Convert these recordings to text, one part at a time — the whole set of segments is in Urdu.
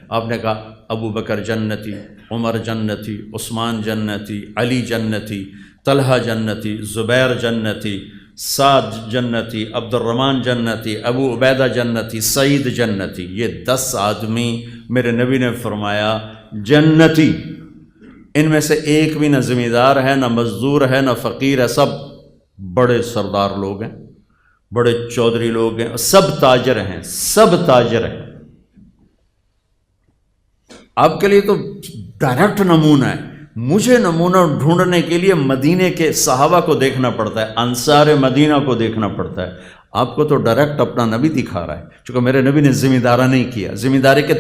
آپ نے کہا ابو بکر جنتی، عمر جنتی، عثمان جنتی، علی جنتی، طلحہ جنتی، زبیر جنتی، سعد جنتی، عبد الرحمن جنتی، ابو عبیدہ جنتی، سعید جنتی۔ یہ 10 آدمی میرے نبی نے فرمایا جنتی، ان میں سے ایک بھی نہ زمیندار ہے، نہ مزدور ہے، نہ فقیر ہے، سب بڑے سردار لوگ ہیں، بڑے چودھری لوگ ہیں، سب تاجر ہیں، سب تاجر ہیں۔ آپ کے لیے تو ڈائریکٹ نمونہ ہے، مجھے نمونہ ڈھونڈنے کے لیے مدینے کے صحابہ کو دیکھنا پڑتا ہے، انصار مدینہ کو دیکھنا پڑتا ہے۔ آپ کو تو ڈائریکٹ اپنا نبی دکھا رہا ہے، چونکہ میرے نبی نے ذمہ دارہ نہیں کیا، ذمہ داری کے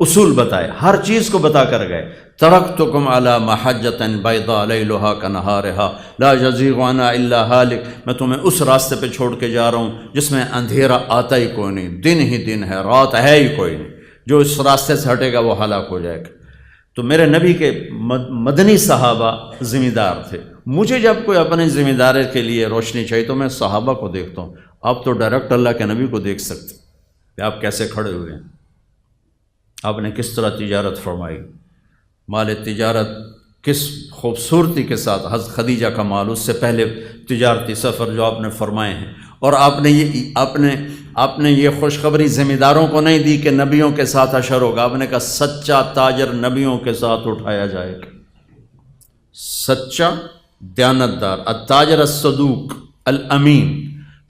اصول بتائے، ہر چیز کو بتا کر گئے۔ ترکتکم علی محجۃ بیضاء لیلھا کنہارھا لا یزیغ عنہا الا ھالک، میں تمہیں اس راستے پہ چھوڑ کے جا رہا ہوں جس میں اندھیرا آتا ہی کوئی نہیں، دن ہی دن ہے، رات ہے ہی کوئی نہیں، جو اس راستے سے ہٹے گا وہ ہلاک ہو جائے گا۔ تو میرے نبی کے مدنی صحابہ ذمہ دار تھے۔ مجھے جب کوئی اپنے ذمہ داری کے لیے روشنی چاہیے تو میں صحابہ کو دیکھتا ہوں۔ آپ تو ڈائریکٹ اللہ کے نبی کو دیکھ سکتے کہ آپ کیسے کھڑے ہوئے ہیں، آپ نے کس طرح تجارت فرمائی، مال تجارت کس خوبصورتی کے ساتھ، حضرت خدیجہ کا مال، اس سے پہلے تجارتی سفر جو آپ نے فرمائے ہیں، اور آپ نے یہ خوشخبری ذمہ داروں کو نہیں دی کہ نبیوں کے ساتھ حشر ہوگا، آپ نے کہا سچا تاجر نبیوں کے ساتھ اٹھایا جائے گا، سچا دیانتدار، التاجر الصدوق الامین،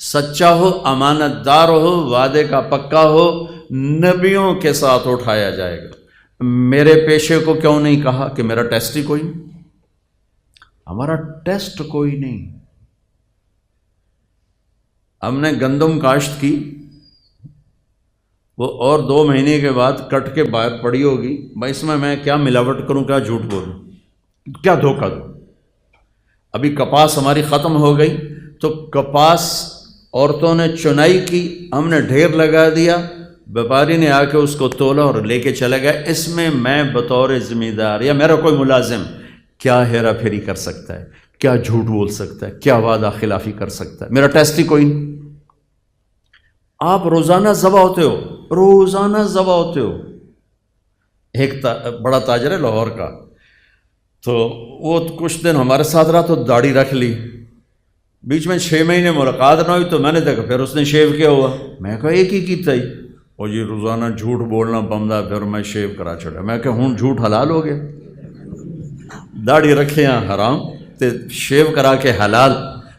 سچا ہو، امانت دار ہو، وعدے کا پکا ہو، نبیوں کے ساتھ اٹھایا جائے گا۔ میرے پیشے کو کیوں نہیں کہا کہ میرا ٹیسٹ ہی کوئی نہیں، ہمارا ٹیسٹ کوئی نہیں۔ ہم نے گندم کاشت کی، وہ اور 2 مہینے کے بعد کٹ کے باہر پڑی ہوگی، بھائی اس میں کیا ملاوٹ کروں، کیا جھوٹ بولوں، کیا دھوکہ دوں۔ ابھی کپاس ہماری ختم ہو گئی تو کپاس عورتوں نے چنائی کی، ہم نے ڈھیر لگا دیا، بیپاری نے آ کے اس کو تولا اور لے کے چلا گیا۔ اس میں میں بطور ذمہ دار یا میرا کوئی ملازم کیا ہیرا پھیری کر سکتا ہے، کیا جھوٹ بول سکتا ہے، کیا وعدہ خلافی کر سکتا ہے؟ میرا ٹیسٹ ہی کوئی نہیں۔ آپ روزانہ ذبح ہوتے ہو، روزانہ ذبح ہوتے ہو۔ ایک بڑا تاجر ہے لاہور کا، تو وہ کچھ دن ہمارے ساتھ رہا تو داڑھی رکھ لی، بیچ میں 6 مہینے ملاقات نہ ہوئی تو میں نے دیکھا پھر اس نے شیو کیا ہوا، میں کہا ایک ہی کیتا ہی، اور یہ روزانہ جھوٹ بولنا بمدا، پھر میں شیو کرا چھڑا۔ میں کہا ہوں جھوٹ حلال ہو گیا، داڑھی رکھے ہیں حرام تے شیو کرا کے حلال،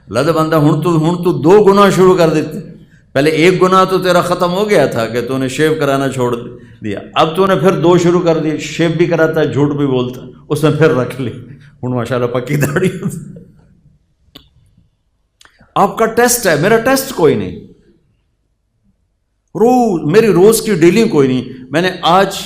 لد بندہ ہوں تو 2 گناہ شروع کر دیتے۔ پہلے 1 گناہ تو تیرا ختم ہو گیا تھا کہ تو نے شیو کرانا چھوڑ دیا، اب تو نے پھر 2 شروع کر دیے، شیو بھی کراتا ہے، جھوٹ بھی بولتا ہے، اس نے پھر رکھ لی، ہوں ماشاءاللہ پکی داڑھی۔ آپ کا ٹیسٹ ہے، میرا ٹیسٹ کوئی نہیں، میری روز کی ڈیلنگ کوئی نہیں۔ میں نے آج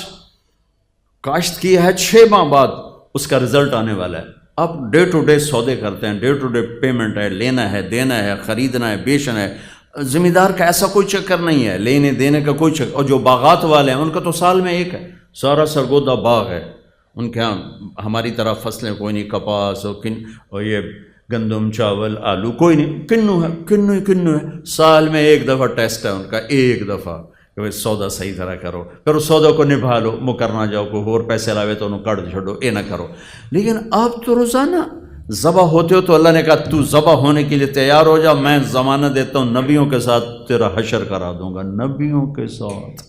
کاشت کی ہے، 6 ماہ بعد اس کا رزلٹ آنے والا ہے۔ آپ ڈے ٹو ڈے سودے کرتے ہیں، ڈے ٹو ڈے پیمنٹ ہے، لینا ہے، دینا ہے، خریدنا ہے، بیچنا ہے۔ ذمہ دار کا ایسا کوئی چکر نہیں ہے، لینے دینے کا کوئی چکر۔ اور جو باغات والے ہیں ان کا تو سال میں ایک ہے، سارا سرگودا باغ ہے ان کے ہاں، ہماری طرح فصلیں کوئی نہیں، کپاس اور یہ گندم، چاول، آلو کوئی نہیں، کنو ہے، سال میں 1 دفعہ ٹیسٹ ہے ان کا، 1 دفعہ کہ بھائی سودا صحیح طرح کرو، پھر اس سودا کو نبھا لو، مکر نہ جاؤ، کوئی اور پیسے لاوے تو انہوں کٹ چھوڑو، یہ نہ کرو۔ لیکن آپ تو روزانہ ذبح ہوتے ہو، تو اللہ نے کہا تو ذبح ہونے کے لیے تیار ہو جا، میں ضمانت دیتا ہوں نبیوں کے ساتھ تیرا حشر کرا دوں گا، نبیوں کے ساتھ۔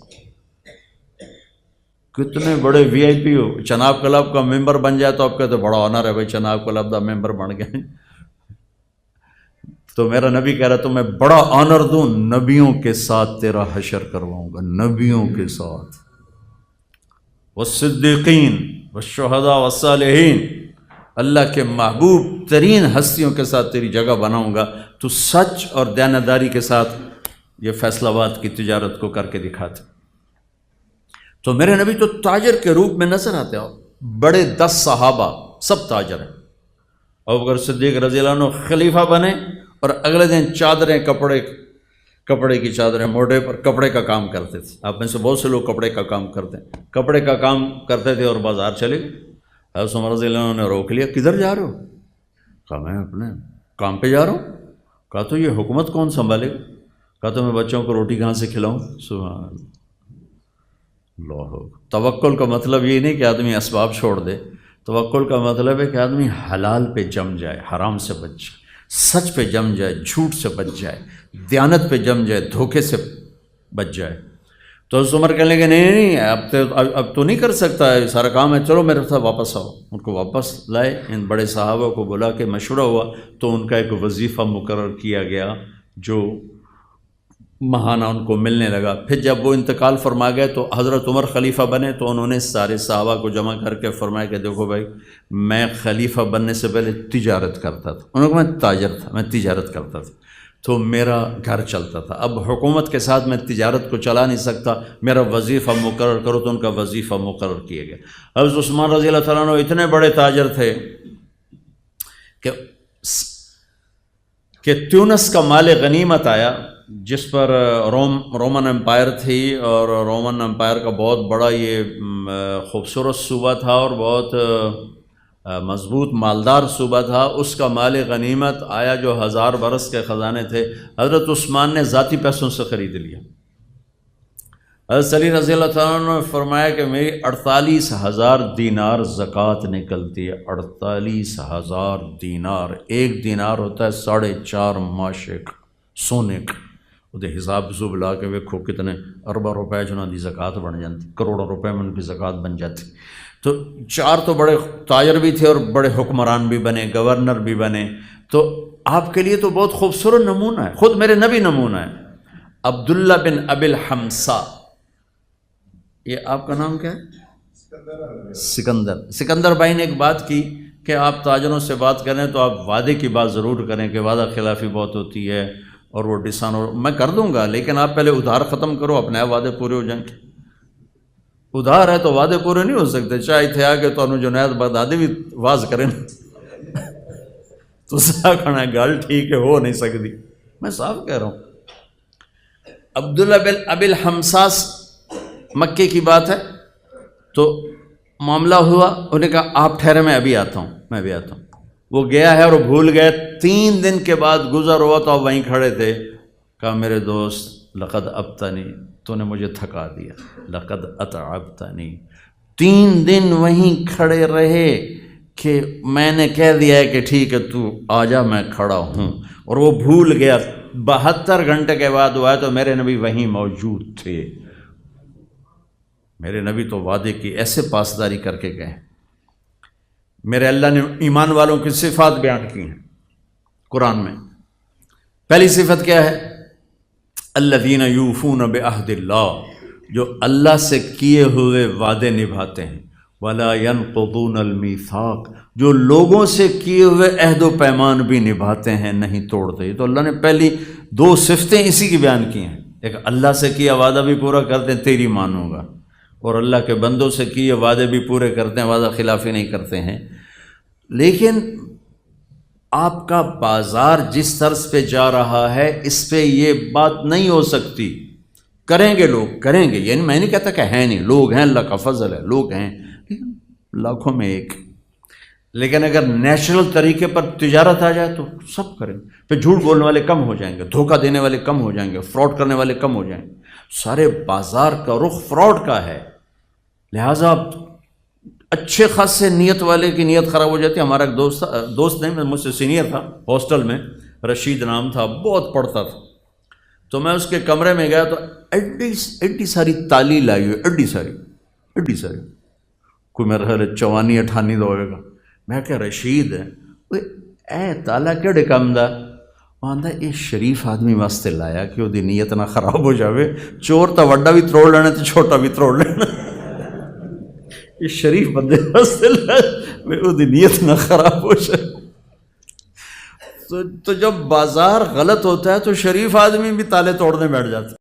کتنے بڑے وی آئی پی ہو، چناب کلب کا ممبر بن جائے تو آپ کہتے بڑا آنر ہے بھائی، چناب کلب کا ممبر بن گئے۔ تو میرا نبی کہہ رہا تو میں بڑا آنر دوں، نبیوں کے ساتھ تیرا حشر کرواؤں گا، نبیوں کے ساتھ، والصدیقین والشہداء والصالحین، اللہ کے محبوب ترین ہستیوں کے ساتھ تیری جگہ بناؤں گا، تو سچ اور دیانتداری کے ساتھ یہ فیصل آباد کی تجارت کو کر کے دکھاتے۔ تو میرے نبی تو تاجر کے روپ میں نظر آتے ہیں، بڑے 10 صحابہ سب تاجر ہیں۔ ابوبکر صدیق رضی اللہ عنہ خلیفہ بنے اور اگلے دن چادریں، کپڑے کی چادریں موڈے پر کپڑے کا کام کرتے تھے۔ آپ میں سے بہت سے لوگ کپڑے کا کام کرتے ہیں، کپڑے کا کام کرتے تھے اور بازار چلے گئے۔ حضرت عمر رضی اللہ عنہ نے روک لیا، کدھر جا رہے ہو؟ کہا میں اپنے کام پہ جا رہا ہوں۔ کہا تو یہ حکومت کون سنبھالے گا؟ کہا تو میں بچوں کو روٹی کہاں سے کھلاؤں؟ سبحان اللہ۔ اللہ، توکل کا مطلب یہ نہیں کہ آدمی اسباب چھوڑ دے، توکل کا مطلب ہے کہ آدمی حلال پہ جم جائے، حرام سے بچ جائے، سچ پہ جم جائے، جھوٹ سے بچ جائے، دیانت پہ جم جائے، دھوکے سے بچ جائے۔ تو حضرت عمر کہنے لگے نہیں نہیں، اب تو نہیں کر سکتا ہے سارا کام ہے، چلو میرے ساتھ واپس آؤ۔ ان کو واپس لائے، ان بڑے صحابہ کو بلا کے مشورہ ہوا تو ان کا ایک وظیفہ مقرر کیا گیا جو ماہانہ ان کو ملنے لگا۔ پھر جب وہ انتقال فرما گئے تو حضرت عمر خلیفہ بنے تو انہوں نے سارے صحابہ کو جمع کر کے فرمایا کہ دیکھو بھائی، میں خلیفہ بننے سے پہلے تجارت کرتا تھا، انہوں نے کہا میں تاجر تھا، میں تجارت کرتا تھا تو میرا گھر چلتا تھا، اب حکومت کے ساتھ میں تجارت کو چلا نہیں سکتا، میرا وظیفہ مقرر کرو، تو ان کا وظیفہ مقرر کیا گیا۔ حضرت عثمان رضی اللہ تعالیٰ عنہ اتنے بڑے تاجر تھے کہ تیونس کا مال غنیمت آیا، جس پر رومن امپائر تھی، اور رومن امپائر کا بہت بڑا یہ خوبصورت صوبہ تھا اور بہت مضبوط مالدار صوبہ تھا۔ اس کا مال غنیمت آیا جو 1000 برس کے خزانے تھے، حضرت عثمان نے ذاتی پیسوں سے خرید لیا۔ حضرت علی رضی اللہ تعالیٰ عنہ نے فرمایا کہ میری 48,000 دینار زکوٰۃ نکلتی ہے، 48,000 دینار، ایک دینار ہوتا ہے 4.5 ماشق سونے کا، وہ حساب حسوب لا کے ویکھو کتنے ارباں روپے جنہاں دی زکوٰۃ بن جاتی، کروڑوں روپے میں ان کی زکوٰۃ بن جاتی۔ تو 4 تو بڑے تاجر بھی تھے اور بڑے حکمران بھی بنے، گورنر بھی بنے، تو آپ کے لیے تو بہت خوبصورت نمونہ ہے، خود میرے نبی نمونہ ہے۔ عبداللہ بن ابی الحمصا، یہ آپ کا نام کیا ہے؟ سکندر بھائی نے ایک بات کی کہ آپ تاجروں سے بات کریں تو آپ وعدے کی بات ضرور کریں کہ وعدہ خلافی بہت ہوتی ہے اور وہ میں کر دوں گا، لیکن آپ پہلے ادھار ختم کرو، اپنے وعدے پورے ہو جائیں گے۔ ادھار ہے تو وعدے پورے نہیں ہو سکتے، چاہے تھے آگے تو انہوں جنید بغدادی بھی واز کریں تو کھانا گل ٹھیک ہے، ہو نہیں سکتی، میں صاف کہہ رہا ہوں۔ عبداللہ بن ابی الحمصاس مکے کی بات ہے، تو معاملہ ہوا، انہوں نے کہا آپ ٹھہرے، میں ابھی آتا ہوں، میں ابھی آتا ہوں۔ وہ گیا ہے اور بھول گئے، 3 دن کے بعد گزر ہوا تو آپ وہیں کھڑے تھے، کہا میرے دوست لقد ابتنی، تو نے مجھے تھکا دیا، لقد اتعبتنی۔ 3 دن وہیں کھڑے رہے کہ میں نے کہہ دیا ہے کہ ٹھیک ہے تو آ جا، میں کھڑا ہوں، اور وہ بھول گیا۔ 72 گھنٹے کے بعد وہ آئے تو میرے نبی وہیں موجود تھے۔ میرے نبی تو وعدے کی ایسے پاسداری کر کے گئے۔ میرے اللہ نے ایمان والوں کی صفات بیان کی ہیں قرآن میں۔ پہلی صفت کیا ہے؟ الذین یوفون بعہد اللہ، جو اللہ سے کیے ہوئے وعدے نبھاتے ہیں، ولا ینقضون المیثاق، جو لوگوں سے کیے ہوئے عہد و پیمان بھی نبھاتے ہیں، نہیں توڑتے۔ تو اللہ نے پہلی 2 صفتیں اسی کی بیان کی ہیں، ایک اللہ سے کیا وعدہ بھی پورا کرتے ہیں، تیری مانوں گا، اور اللہ کے بندوں سے کیے وعدے بھی پورے کرتے ہیں، وعدہ خلافی نہیں کرتے ہیں۔ لیکن آپ کا بازار جس طرز پہ جا رہا ہے، اس پہ یہ بات نہیں ہو سکتی۔ کریں گے لوگ، کریں گے، یعنی میں نہیں کہتا کہ ہے نہیں، لوگ ہیں، اللہ کا فضل ہے، لوگ ہیں، لیکن لاکھوں میں ایک۔ لیکن اگر نیچرل طریقے پر تجارت آ جائے تو سب کریں، پھر جھوٹ بولنے والے کم ہو جائیں گے، دھوکہ دینے والے کم ہو جائیں گے، فراڈ کرنے والے کم ہو جائیں گے۔ سارے بازار کا رخ فراڈ کا ہے، لہٰذا اچھے خاصے نیت والے کی نیت خراب ہو جاتی ہے۔ ہمارا ایک دوست نہیں، مجھ سے سینئر تھا ہاسٹل میں، رشید نام تھا، بہت پڑھتا تھا، تو میں اس کے کمرے میں گیا تو ایڈی ساری تالی لائی ہوئی، ایڈی ساری، کوئی میرا خیال 54-58 ہوئے گا۔ میں کہ رشید ہے، اے تالا کیڑے کام دا؟ وہ آندا یہ شریف آدمی واسطے لایا کہ وہ دی نیت نہ خراب ہو جاوے، چور تا وڈا بھی تروڑ لینا تو چھوٹا بھی تروڑ لینا، یہ شریف بندے واسطے لایا وہ دی نیت نہ خراب ہو جائے۔ تو جب بازار غلط ہوتا ہے تو شریف آدمی بھی تالے توڑنے بیٹھ جاتا ہے۔